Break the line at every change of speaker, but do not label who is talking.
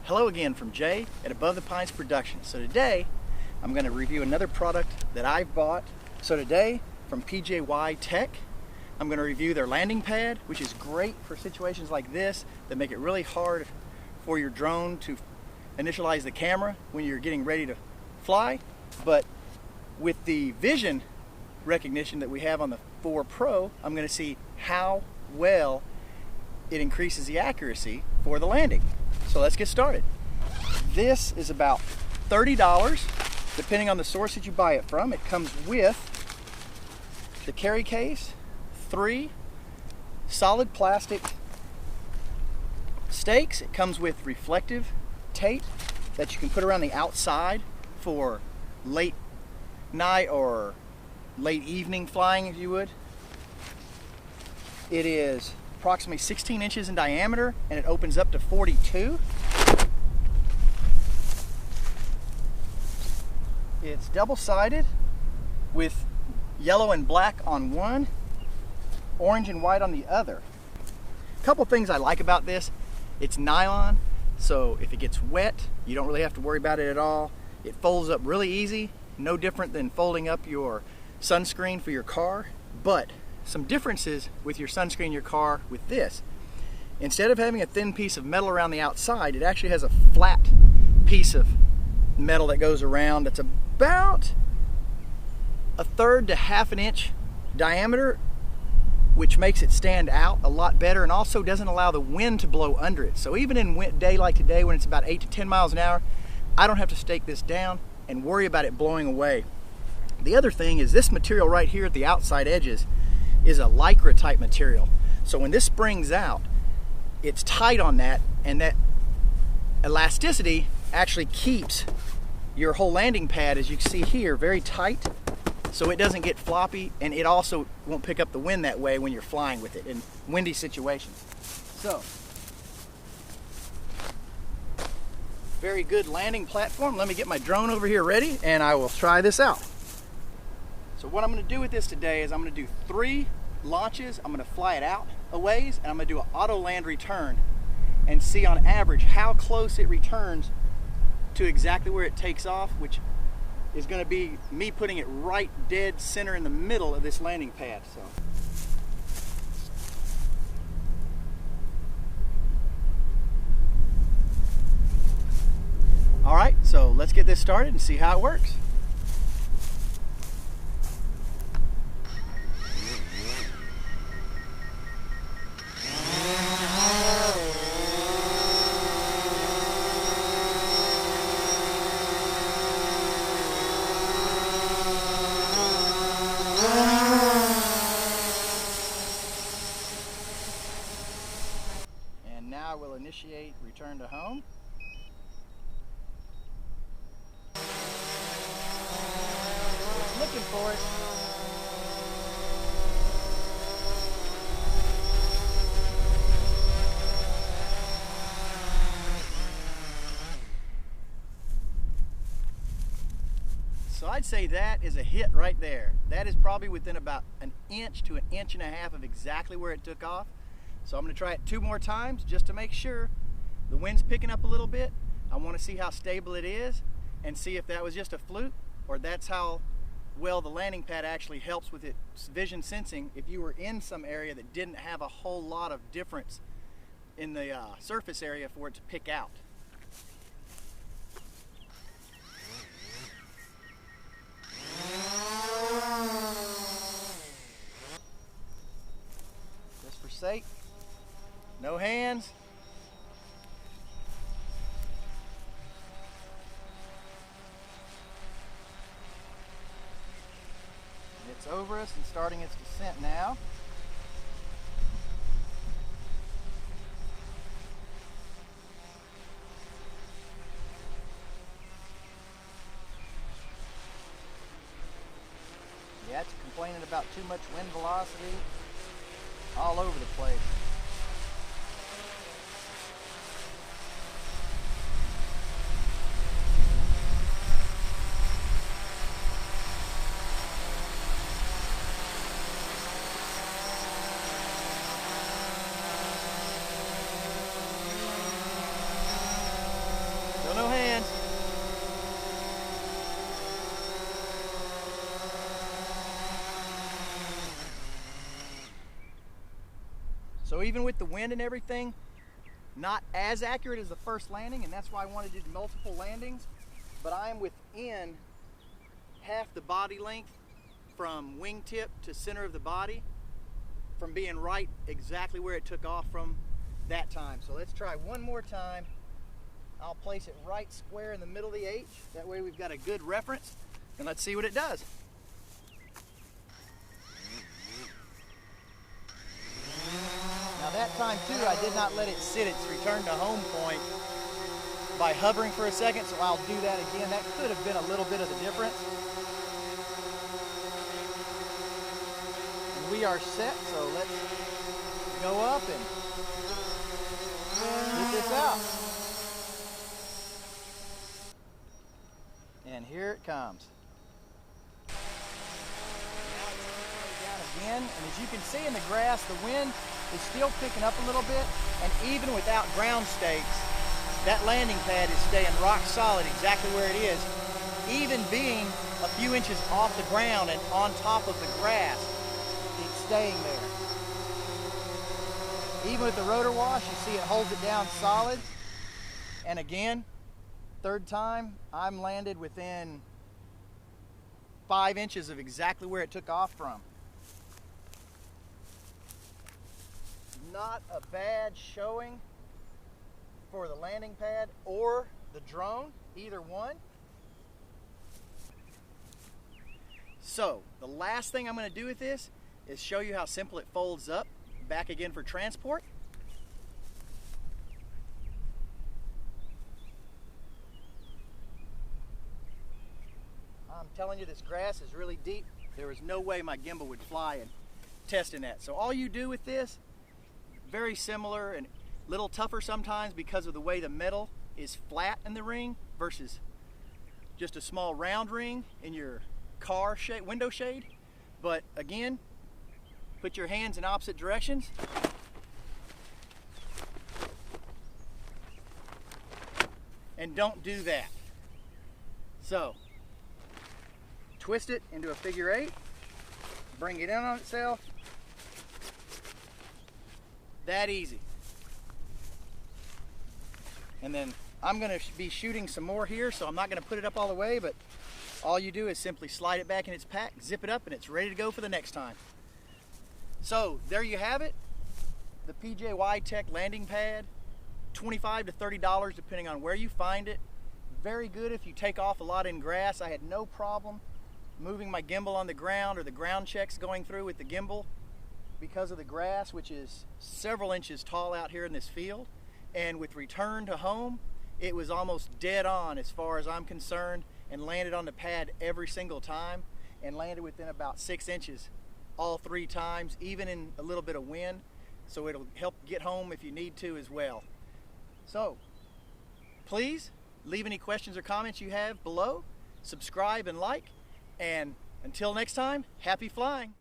Hello again from Jay at Above the Pines Productions. So today I'm going to review another product that I've bought. So today from PGYTech I'm going to review their landing pad, which is great for situations like this that make it really hard for your drone to initialize the camera when you're getting ready to fly. But with the vision recognition that we have on the 4 Pro, I'm going to see how well it increases the accuracy for the landing. So let's get started. This is about $30 depending on the source that you buy it from. It comes with the carry case, 3 solid plastic stakes. It comes with reflective tape that you can put around the outside for late night or late evening flying, if you would. It is approximately 16 inches in diameter and it opens up to 42. It's double-sided with yellow and black on one, orange and white on the other. A couple things I like about this: it's nylon, so if it gets wet you don't really have to worry about it at all. It folds up really easy, no different than folding up your sunscreen for your car. But some differences with your sunscreen in your car with this: instead of having a thin piece of metal around the outside, it actually has a flat piece of metal that goes around that's about 1/3 to 1/2 inch diameter, which makes it stand out a lot better and also doesn't allow the wind to blow under it. So even in a day like today when it's about 8 to 10 miles an hour, I don't have to stake this down and worry about it blowing away. The other thing is this material right here at the outside edges is a lycra type material. So when this springs out, it's tight on that, and that elasticity actually keeps your whole landing pad, as you can see here, very tight, so it doesn't get floppy, and it also won't pick up the wind that way when you're flying with it in windy situations. So, very good landing platform. Let me get my drone over here ready and I will try this out. So what I'm going to do with this today is I'm going to do 3 launches. I'm going to fly it out a ways, and I'm going to do an auto land return and see on average how close it returns to exactly where it takes off, which is going to be me putting it right dead center in the middle of this landing pad. So all right, so let's get this started and see how it works. And now I will initiate return to home. It's looking for it. So I'd say that is a hit right there. That is probably within about 1 inch to 1.5 inches of exactly where it took off. So I'm going to try it 2 more times just to make sure. The wind's picking up a little bit. I want to see how stable it is and see if that was just a fluke or that's how well the landing pad actually helps with its vision sensing if you were in some area that didn't have a whole lot of difference in the surface area for it to pick out. Just for sake, no hands. It's over us and starting its descent now. Yeah, it's complaining about too much wind velocity all over the place. So even with the wind and everything, not as accurate as the first landing, and that's why I wanted to do multiple landings, but I am within half the body length from wingtip to center of the body from being right exactly where it took off from that time. So let's try one more time. I'll place it right square in the middle of the H. That way we've got a good reference, and let's see what it does. Now that time too, I did not let it sit its return to home point by hovering for a second, so I'll do that again. That could have been a little bit of the difference. And we are set, so let's go up and get this out. And here it comes. Down again, and as you can see in the grass, the wind is still picking up a little bit, and even without ground stakes, that landing pad is staying rock solid exactly where it is, even being a few inches off the ground and on top of the grass, it's staying there. Even with the rotor wash, you see it holds it down solid. And again, third time, I'm landed within 5 inches of exactly where it took off from. Not a bad showing for the landing pad or the drone, either one. So the last thing I'm going to do with this is show you how simple it folds up back again for transport. I'm telling you, this grass is really deep. There was no way my gimbal would fly and testing that. So all you do with this, very similar and a little tougher sometimes because of the way the metal is flat in the ring versus just a small round ring in your car shade, window shade. But again, put your hands in opposite directions. And don't do that. So, twist it into a figure 8, bring it in on itself. That easy. And then I'm going to be shooting some more here, so I'm not going to put it up all the way, but all you do is simply slide it back in its pack, zip it up, and it's ready to go for the next time. So there you have it, the PGYTech landing pad, $25 to $30 depending on where you find it. Very good if you take off a lot in grass. I had no problem moving my gimbal on the ground or the ground checks going through with the gimbal because of the grass, which is several inches tall out here in this field. And with return to home, it was almost dead on as far as I'm concerned, and landed on the pad every single time and landed within about 6 inches all 3 times, even in a little bit of wind. So it'll help get home if you need to as well. So please leave any questions or comments you have below, subscribe and like, and until next time, happy flying.